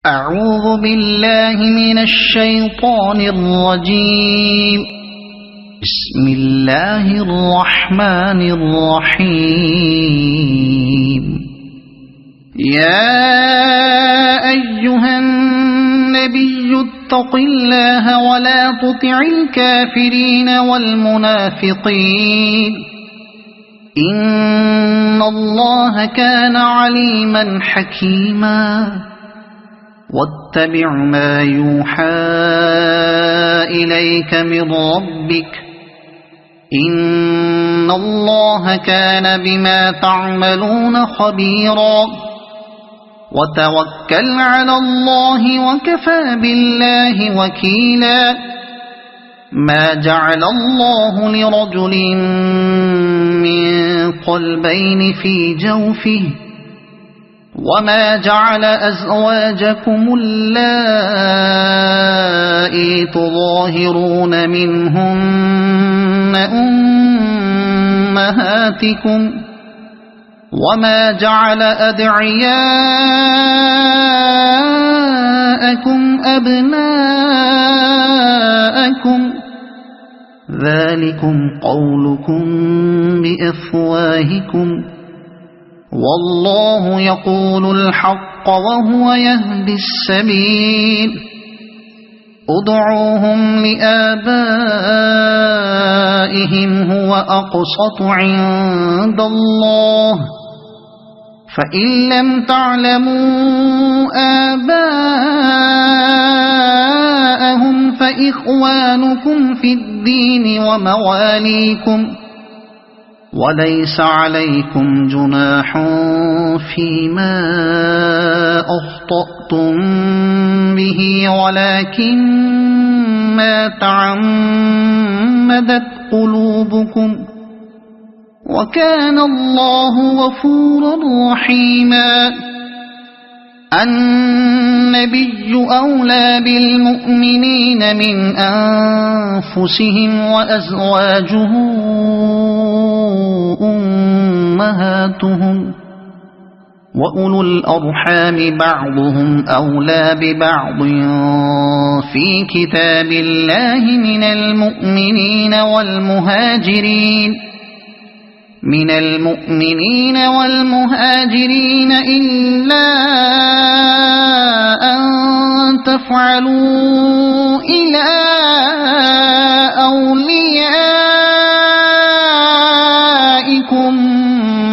أعوذ بالله من الشيطان الرجيم. بسم الله الرحمن الرحيم. يا أيها النبي اتق الله ولا تطع الكافرين والمنافقين إن الله كان عليما حكيما. واتبع ما يوحى إليك من ربك إن الله كان بما تعملون خبيرا. وتوكل على الله وكفى بالله وكيلا. ما جعل الله لرجل من قلبين في جوفه وما جعل أزواجكم اللائي تظاهرون منهن أمهاتكم وما جعل أدعياءكم أبناءكم ذلكم قولكم بأفواهكم والله يقول الحق وهو يهدي السبيل. ادعوهم لآبائهم هو أقسط عند الله فإن لم تعلموا آباءهم فإخوانكم في الدين ومواليكم وليس عليكم جناح فيما أخطأتم به ولكن ما تعمدت قلوبكم وكان الله غفورا رحيما. النبي أولى بالمؤمنين من أنفسهم وأزواجه أمهاتهم وأولو الأرحام بعضهم أولى ببعض في كتاب الله من المؤمنين والمهاجرين إلا أن تفعلوا إلى أوليائكم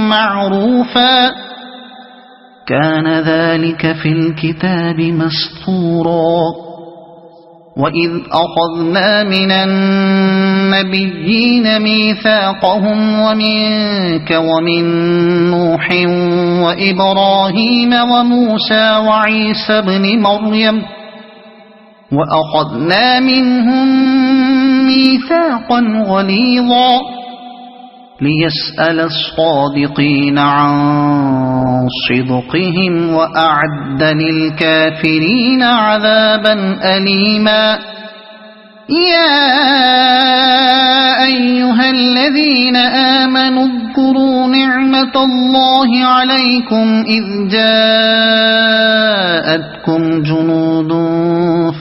معروفا كان ذلك في الكتاب مسطورا. وإذ أخذنا من النبيين ميثاقهم ومنك ومن نوح وإبراهيم وموسى وعيسى ابن مريم وأخذنا منهم ميثاقا غليظا ليسأل الصادقين عن صدقهم وأعد للكافرين عذابا أليما. يا أيها الذين آمنوا اذكروا نعمة الله عليكم إذ جاءتكم جنود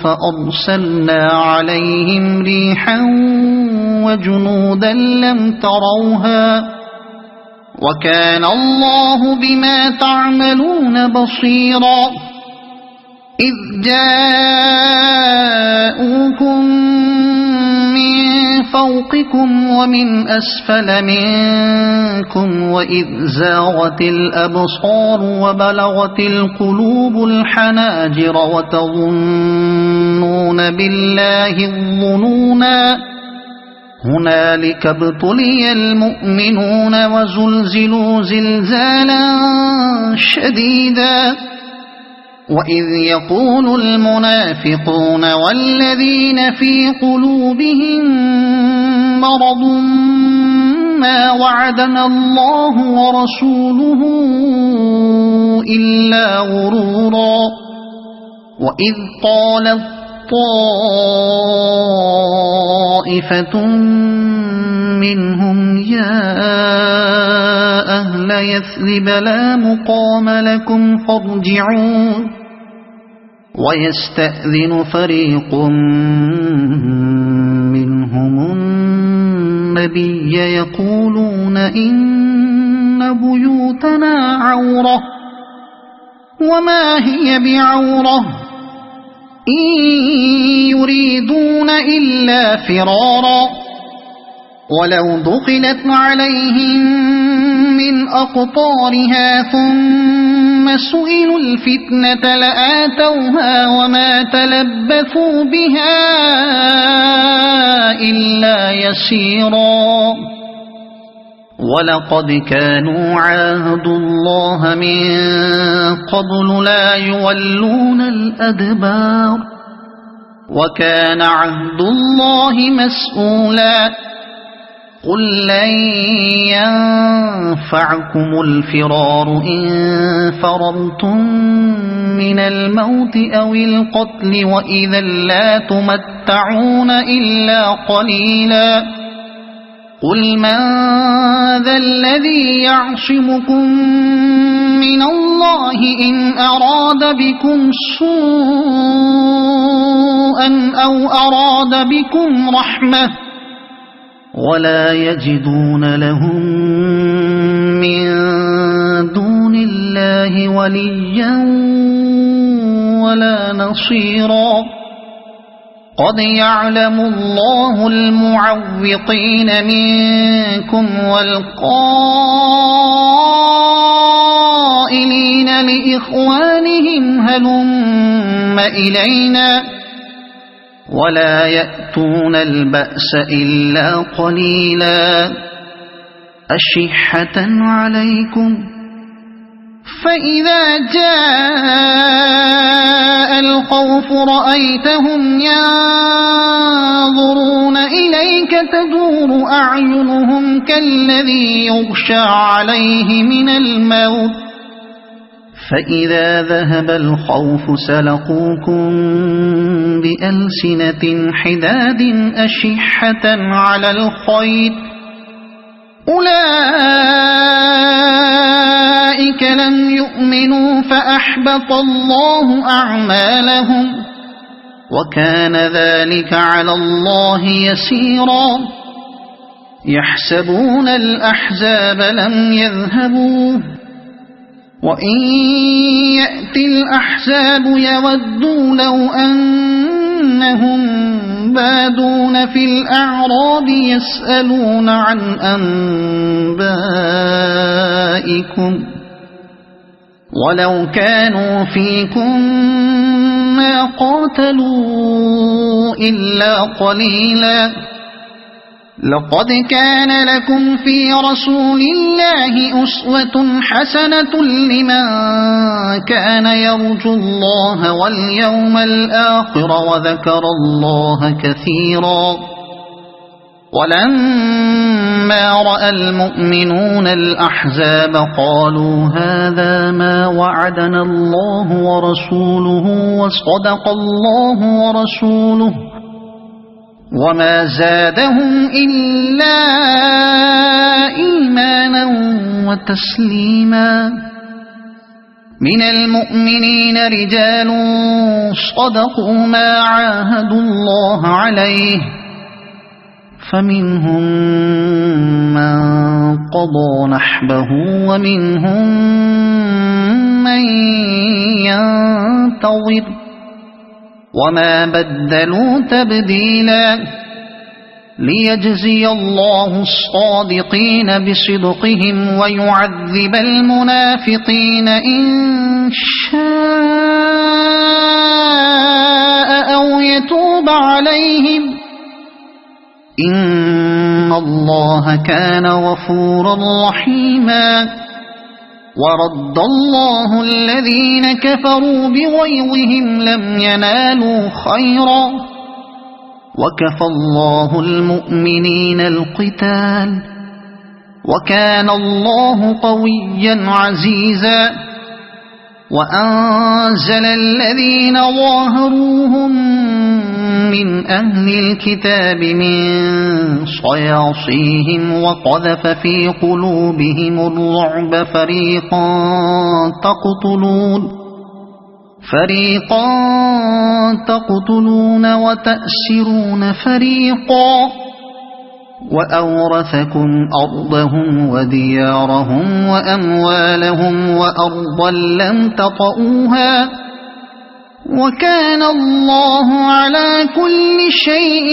فأرسلنا عليهم ريحا وجنودا لم تروها وكان الله بما تعملون بصيرا. إذ جاءوكم من فوقكم ومن أسفل منكم وإذ زاغت الأبصار وبلغت القلوب الحناجر وتظنون بالله الظنونا هنالك ابتلي المؤمنون وزلزلوا زلزالا شديدا. وإذ يقول المنافقون والذين في قلوبهم مرض ما وعدنا الله ورسوله إلا غرورا. وإذ قالت طائفة منهم يا أهل يثرب لا مقام لكم فارجعوا ويستأذن فريق منهم النبي يقولون إن بيوتنا عورة وما هي بعورة إن يريدون إلا فرارا ولو دخلت عليهم من أقطارها ثم سئلوا الفتنة لآتوها وما تلبثوا بها إلا يسيرا ولقد كانوا عاهدوا الله من قبل لا يولون الأدبار وكان عهد الله مسؤولا قل لن ينفعكم الفرار إن فررتم من الموت أو القتل وإذا لا تمتعون إلا قليلا قل من ذا الذي يعصمكم من الله إن أراد بكم سوءا أو أراد بكم رحمة ولا يجدون لهم من دون الله وليا ولا نصيرا قد يعلم الله المعوقين منكم والقائلين لإخوانهم هلم إلينا ولا يأتون البأس إلا قليلا أشحة عليكم فإذا جاء الخوف رأيتهم ينظرون إليك تدور أعينهم كالذي يغشى عليه من الموت فإذا ذهب الخوف سلقوكم بألسنة حداد أشحة على الخير أولئك لم يؤمنوا فأحبط الله أعمالهم وكان ذلك على الله يسيرا يحسبون الأحزاب لم يذهبوا وإن يأتي الأحزاب يودوا لو أنهم بادون في الأعراب يسألون عن أنبائكم ولو كانوا فيكم ما قاتلوا إلا قليلا لقد كان لكم في رسول الله أسوة حسنة لمن كان يرجو الله واليوم الآخر وذكر الله كثيرا ولما رأى المؤمنون الأحزاب قالوا هذا ما وعدنا الله ورسوله وصدق الله ورسوله وما زادهم إلا إيمانا وتسليما من المؤمنين رجال صدقوا ما عاهدوا الله عليه فمنهم من قضى نحبه ومنهم من ينتظر وما بدلوا تبديلا ليجزي الله الصادقين بصدقهم ويعذب المنافقين إن شاء أو يتوب عليهم إن الله كان غفورا رحيما ورد الله الذين كفروا بغيظهم لم ينالوا خيرا وكفى الله المؤمنين القتال وكان الله قويا عزيزا وأنزل الذين ظاهروهم من أهل الكتاب من صياصيهم وقذف في قلوبهم الرعب فريقا تقتلون وتأسرون فريقا وأورثكم أرضهم وديارهم وأموالهم وأرضا لم تطئوها وكان الله على كل شيء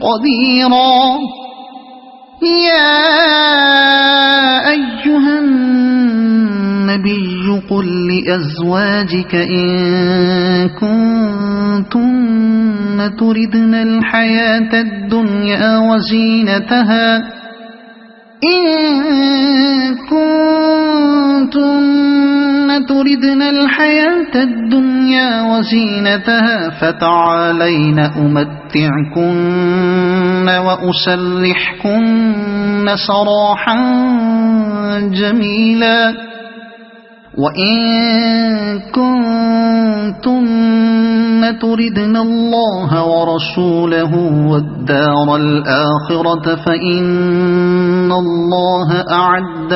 قديرا يا أيها النبي قل لأزواجك إن كنتن تردن الحياة الدنيا وزينتها فتعالين أمتعكن وأسرحكن سراحا جميلا وإن كنتن تردن الله ورسوله والدار الآخرة فإن الله أعد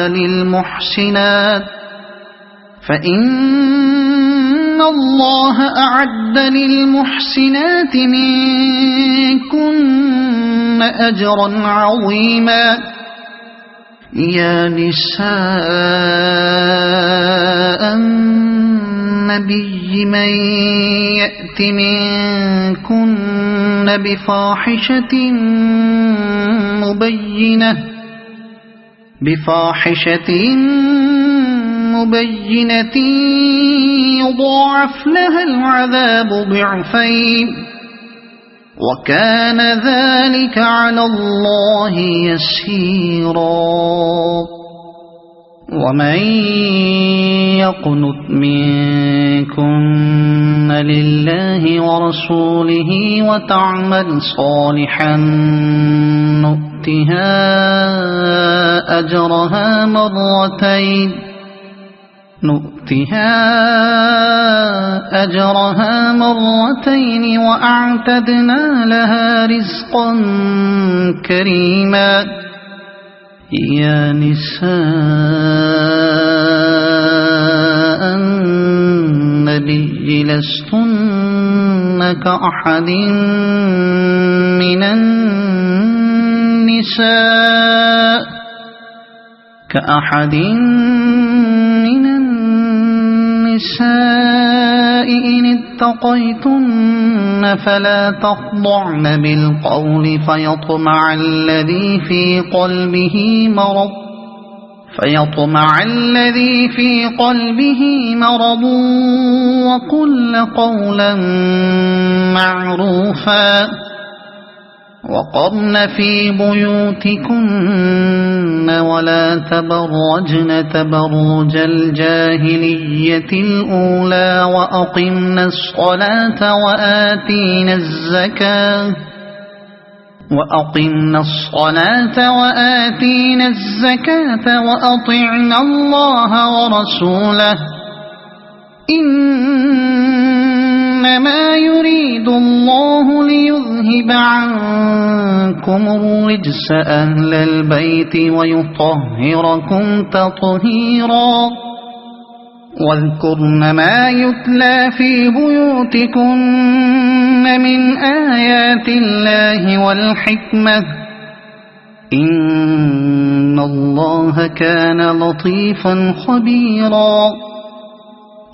للمحسنات منكن أجرا عظيما يا نساء النبي من يأت منكن بفاحشة مبينة يضاعف لها العذاب ضعفين وكان ذلك على الله يسيرا ومن يقنت منكن لله ورسوله وتعمل صالحا نؤتها أجرها مرتين وأعتدنا لها رزقا كريما يا نساء النبي لستن كأحد من النساء إن اتقيتن فلا تخضعن بالقول فيطمع الذي في قلبه مرض وقلن قولا معروفا وقرن في بيوتكن ولا تبرجن تبرج الجاهلية الأولى وأقمنا الصلاة وآتينا الزكاة وأطعنا الله ورسوله إنما يريد الله ليذهب عنكم الرجس أهل البيت ويطهركم تطهيرا واذكرن ما يتلى في بيوتكن من آيات الله والحكمة إن الله كان لطيفا خبيرا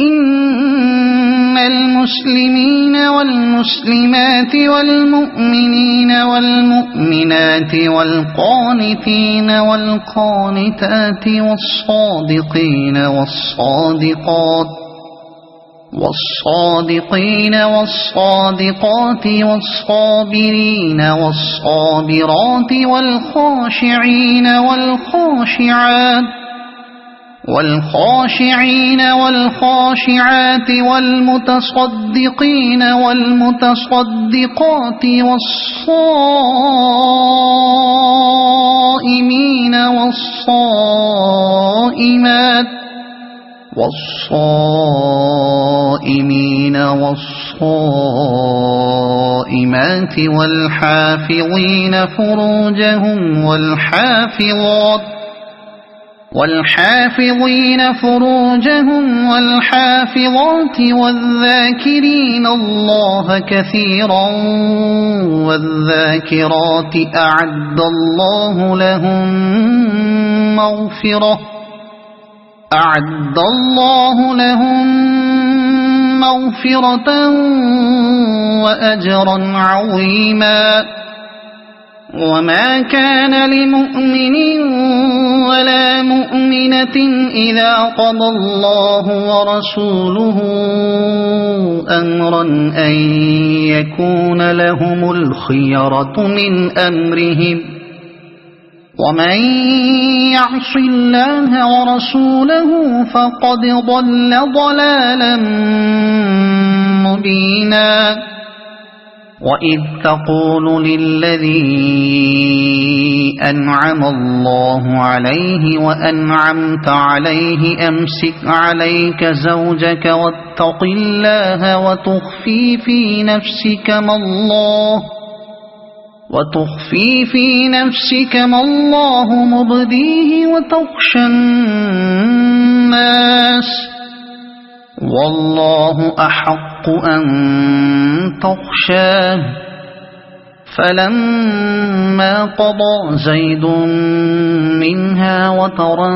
إن المسلمين والمسلمات والمؤمنين والمؤمنات والقانتين والقانتات والصادقين والصادقات والصابرين والصابرات والخاشعين والخاشعات والمتصدقين والمتصدقات والصائمين والصائمات والحافظين فروجهم والحافظين فروجهم والحافظات والذاكرين الله كثيرا والذاكرات أعد الله لهم مغفرة وأجرا عظيما. وما كان لمؤمن ولا مؤمنة إذا قضى الله ورسوله أمرا أن يكون لهم الخيرة من أمرهم ومن يعص الله ورسوله فقد ضل ضلالا مبينا. وإذ تقول للذي أنعم الله عليه وأنعمت عليه أمسك عليك زوجك واتق الله وتخفي في نفسك ما الله مبديه وتخشى الناس والله أحق أن تخشاه. فلما قضى زيد منها وطرا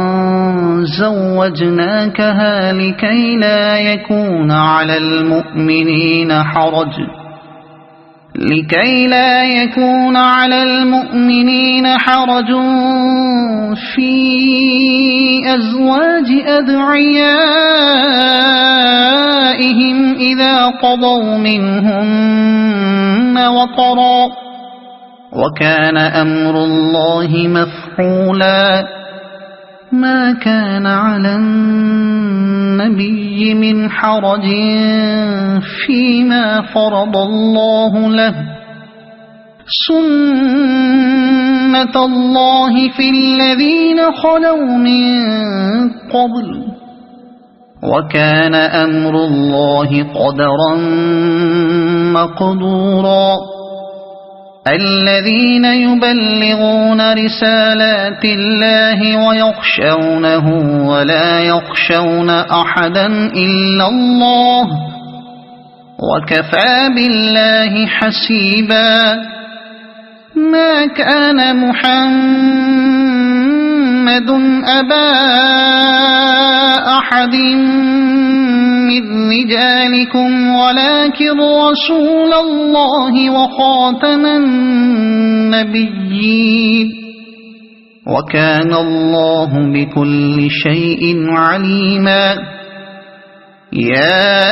زوجناكها لكي لا يكون على المؤمنين حرج في أزواج أدعيائهم إذا قضوا منهن وطرا وكان أمر الله مفعولا. ما كان على النبي من حرج فيما فرض الله له سنة الله في الذين خلوا من قبل وكان أمر الله قدرا مقدورا. الذين يبلغون رسالات الله ويخشونه ولا يخشون أحدا إلا الله وكفى بالله حسيبا. ما كان محمد أبا أحد من رجالكم ولكن رسول الله وخاتم النبيين وكان الله بكل شيء عليما. يا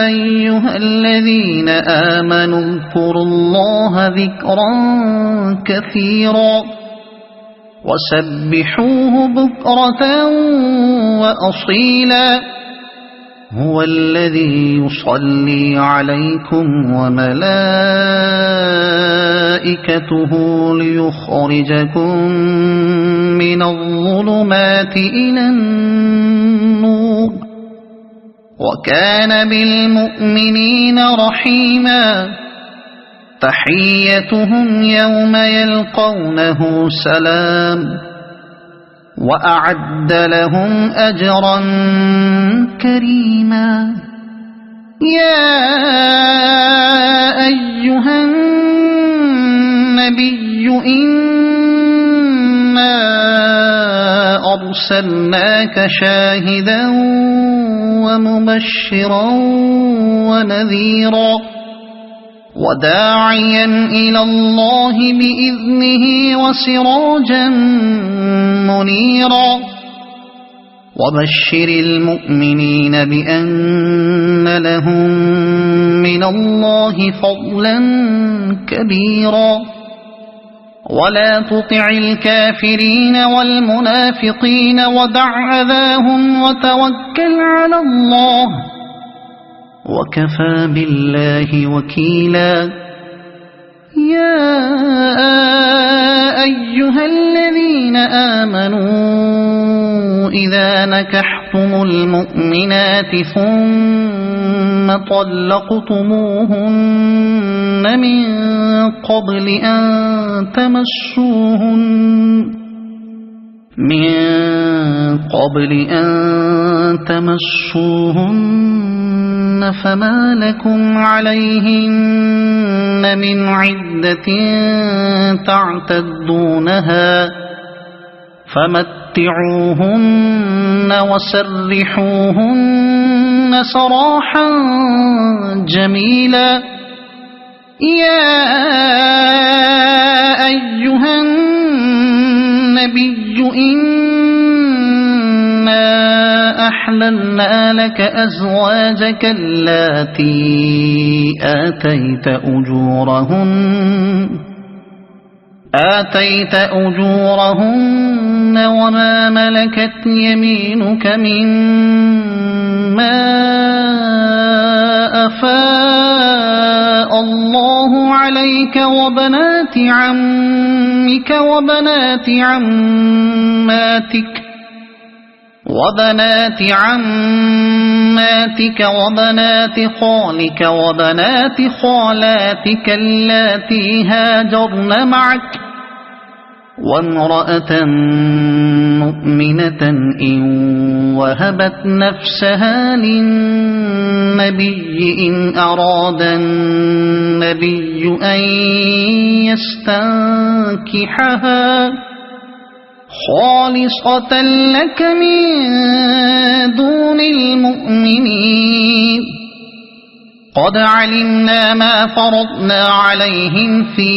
أيها الذين آمنوا اذكروا الله ذكرا كثيرا وسبحوه بكرة وأصيلا. هو الذي يصلي عليكم وملائكته ليخرجكم من الظلمات إلى النور وكان بالمؤمنين رحيما. تحيتهم يوم يلقونه سلام وأعد لهم أجرا كريما. يا أيها النبي إنا أرسلناك شاهدا ومبشرا ونذيرا وداعيا إلى الله بإذنه وسراجا منيرا. وبشر المؤمنين بأن لهم من الله فضلا كبيرا. ولا تطع الكافرين والمنافقين ودع أذاهم وتوكل على الله وكفى بالله وكيلا. يا أيها الذين آمنوا إذا نكحتم المؤمنات ثم طلقتموهن من قبل أن تمسوهن من قبل أن تمسوهن فما لكم عليهن من عدة تعتدونها فمتعوهن وسرحوهن سراحا جميلا يا أيها النبي إنا أحللنا لك أزواجك اللاتي آتيت أجورهن وما ملكت يمينك مما أفاء الله عليك وبنات عمك وبنات عماتك وبنات خالك وبنات خالاتك اللاتي هاجرن معك وامرأة مؤمنة إن وهبت نفسها للنبي إن أراد النبي أن يستنكحها خالصة لك من دون المؤمنين قد علمنا ما فرضنا عليهم في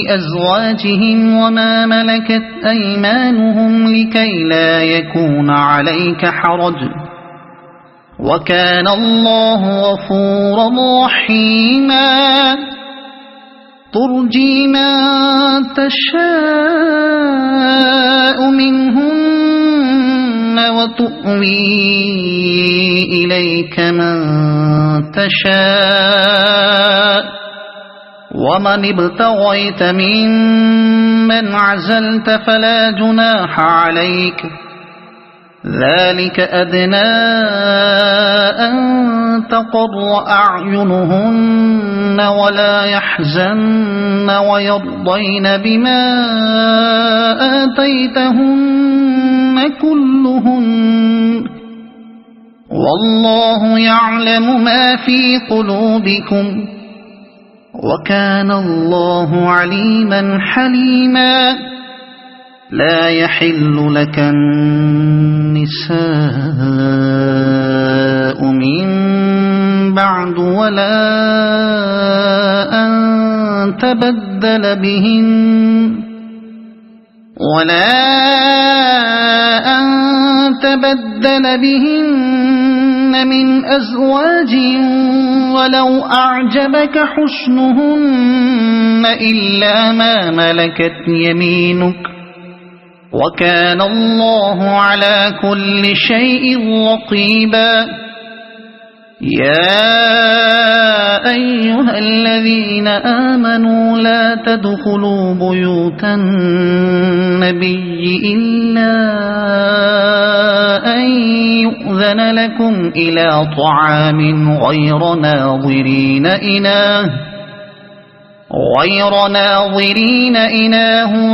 أزواجهم وما ملكت أيمانهم لكي لا يكون عليك حرج وكان الله غفورا رحيما ترجي من تشاء منهن وتؤوي إليك من تشاء ومن ابتغيت ممن عزلت فلا جناح عليك ذلك أدنى أن تقر أعينهن ولا يحزن ويرضين بما آتيتهن كلهن والله يعلم ما في قلوبكم وكان الله عليما حليما لا يحل لك النساء من بعد ولا أن تبدل بهن من أزواج ولو أعجبك حسنهن إلا ما ملكت يمينك وكان الله على كل شيء رقيبا يا أيها الذين آمنوا لا تدخلوا بيوت النبي إلا أن يؤذن لكم إلى طعام غير ناظرين إناه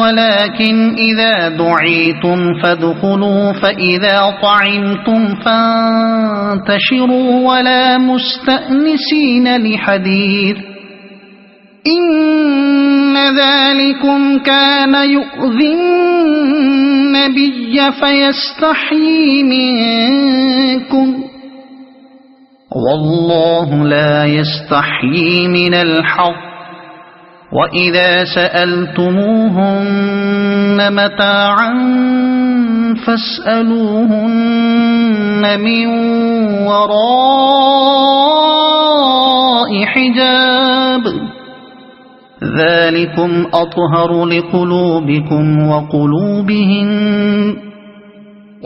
ولكن إذا دعيتم فادخلوا فإذا طعمتم فانتشروا ولا مستأنسين لحديث إن ذلكم كان يؤذي النبي فيستحيي منكم والله لا يستحيي من الحق وإذا سألتموهن متاعا فاسألوهن من وراء حجاب ذلكم أطهر لقلوبكم وقلوبهن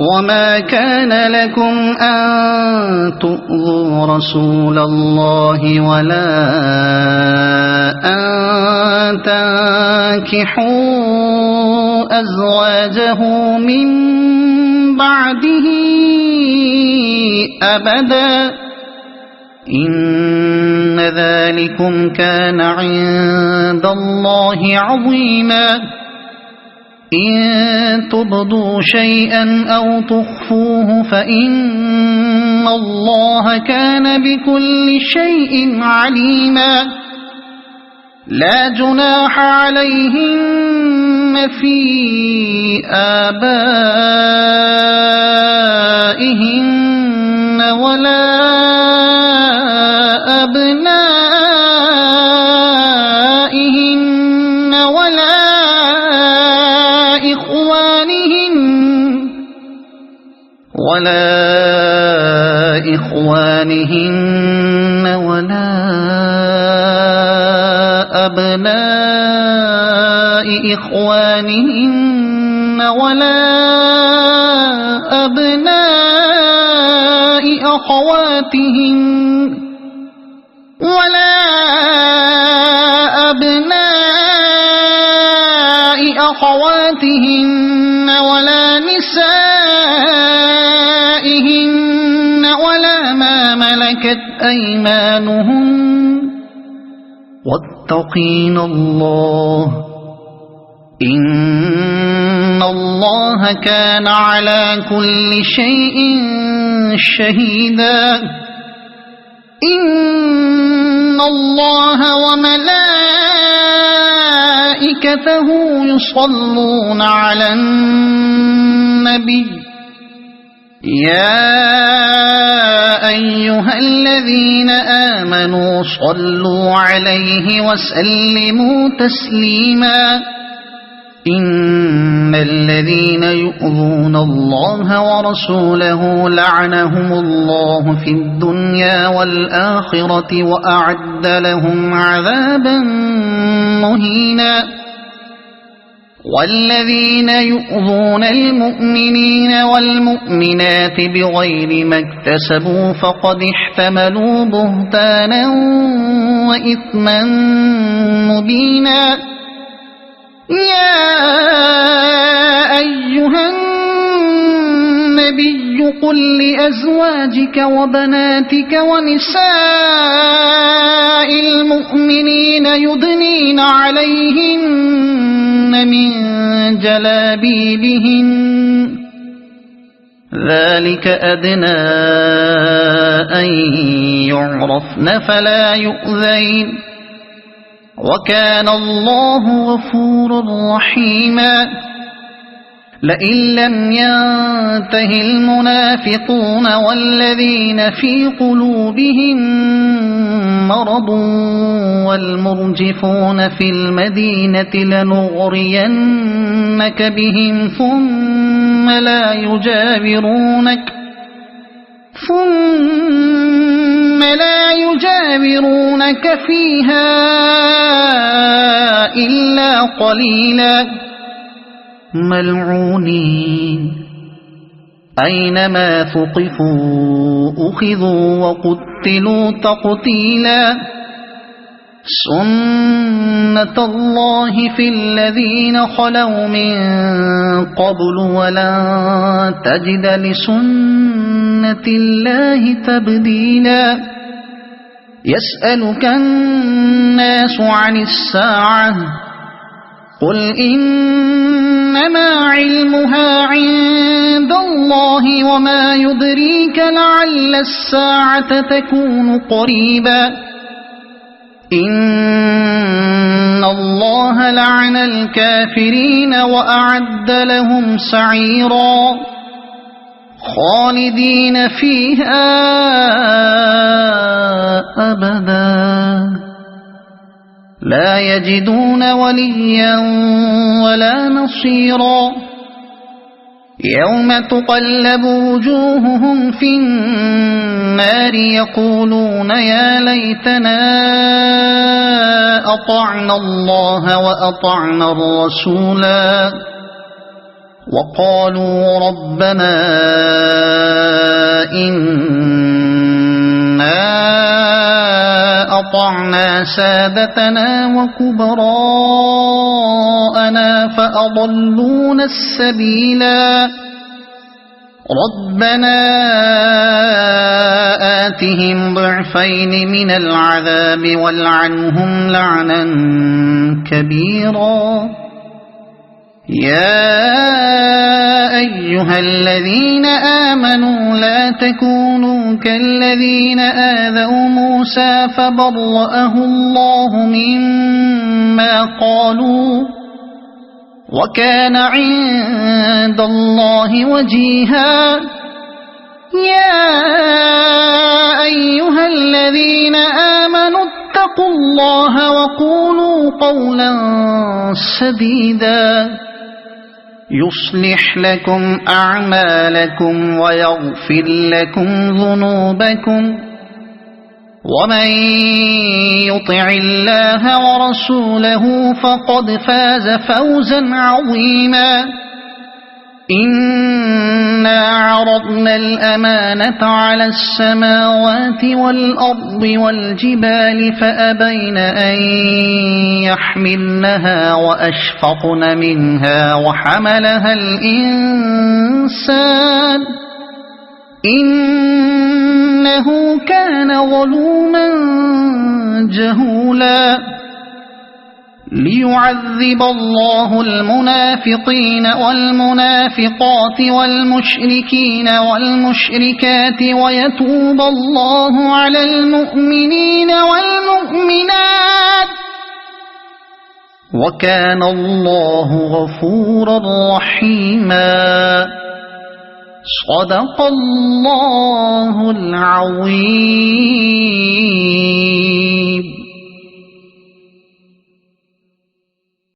وما كان لكم أن تؤذوا رسول الله ولا أن تنكحوا أزواجه من بعده أبدا إن ذلكم كان عند الله عظيما إن تبدوا شيئا أو تخفوه فإن الله كان بكل شيء عليما لا جناح عليهن في آبائهن ولا أبنائهن ولا إخوانهن ولا أبناء إخوانهن ولا أبناء أخواتهن ولا أبناء أخواتهن ولا نسائهن ولا ما ملكت أيمانهن واتقين الله إن الله كان على كل شيء شهيدا إن الله وملائكته يصلون على النبي يا أيها الذين آمنوا صلوا عليه وسلموا تسليما إن الذين يؤذون الله ورسوله لعنهم الله في الدنيا والآخرة وأعد لهم عذابا مهينا والذين يؤذون المؤمنين والمؤمنات بغير ما اكتسبوا فقد احتملوا بهتانا وإثما مبينا يا أيها النبي قل لأزواجك وبناتك ونساء المؤمنين يدنين عليهن من جلابيبهن ذلك أدنى أن يعرفن فلا يؤذين وكان الله غفورا رحيما لئن لم ينته المنافقون والذين في قلوبهم مرض والمرجفون في المدينة لنغرينك بهم ثم لا يجاورونك فيها إلا قليلا ملعونين أينما ثقفوا أخذوا وقتلوا تقتيلا سنة الله في الذين خلوا من قبل ولن تجد لسنة الله تبديلا يسألك الناس عن الساعة قل إنما علمها عند الله وما يدريك لعل الساعة تكون قريبا إن الله لعن الكافرين وأعد لهم سعيرا خالدين فيها أبدا لا يجدون وليا ولا نصيرا يوم تقلب وجوههم في النار يقولون يا ليتنا أطعنا الله وأطعنا الرسولا وقالوا ربنا إنا أطعنا سادتنا وكبراءنا فأضلونا السبيلا ربنا آتهم ضعفين من العذاب والعنهم لعنا كبيرا يا أيها الذين آمنوا لا تكونوا كالذين آذوا موسى فبرأه الله مما قالوا وكان عند الله وجيها يا أيها الذين آمنوا اتقوا الله وقولوا قولا سديدا يصلح لكم أعمالكم ويغفر لكم ذنوبكم ومن يطع الله ورسوله فقد فاز فوزا عظيما إنا عرضنا الأمانة على السماوات والأرض والجبال فأبين أن يحملنها وأشفقن منها وحملها الإنسان إنه كان ظلوما جهولا ليعذب الله المنافقين والمنافقات والمشركين والمشركات ويتوب الله على المؤمنين والمؤمنات وكان الله غفورا رحيما صدق الله العظيم.